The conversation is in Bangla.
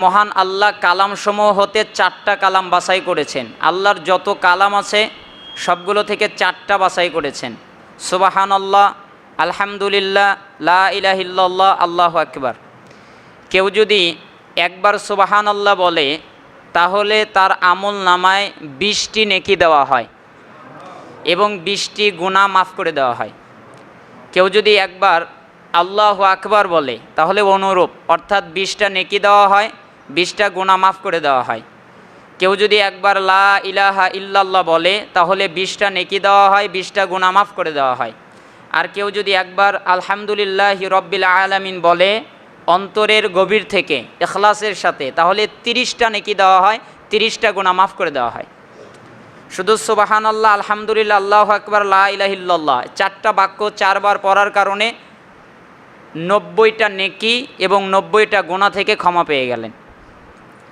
মহান আল্লাহ কালামসমূহ হতে 4টা কালাম বাছাই করেছেন। আল্লাহর যত কালাম আছে সবগুলো থেকে 4টা বাছাই করেছেন। সুবহানাল্লাহ, আলহামদুলিল্লাহ, লা ইলাহা ইল্লাল্লাহ, আল্লাহু আকবার। কেউ যদি একবার সুবহানাল্লাহ বলে তাহলে তার আমল নামায় 20টি নেকি দেওয়া হয় এবং 20টি গুনাহ মাফ করে দেওয়া হয়। কেউ যদি একবার আল্লাহু আকবার বলে তাহলে অনুরূপ, অর্থাৎ 20টা নেকি দেওয়া হয়, 20টা গুনাহ মাফ করে দেওয়া হয়। কেউ যদি একবার লা ইলাহা ইল্লাল্লাহ বলে তাহলে 20টা নেকি দেওয়া হয়, 20টা গুনাহ মাফ করে দেওয়া হয়। আর কেউ যদি একবার আলহামদুলিল্লাহি রব্বিল আলামিন বলে অন্তরের গভীর থেকে ইখলাসের সাথে, তাহলে 30টা নেকি দেওয়া হয়, 30টা গুনাহ মাফ করে দেওয়া হয়। শুধু সুবহানাল্লাহ, আলহামদুলিল্লাহ, আল্লাহু আকবার, লা ইলাহা ইল্লাল্লাহ 4টা বাক্য 4 বার পড়ার কারণে 90টা নেকি এবং 90টা গুনাহ থেকে ক্ষমা পেয়ে গেলেন।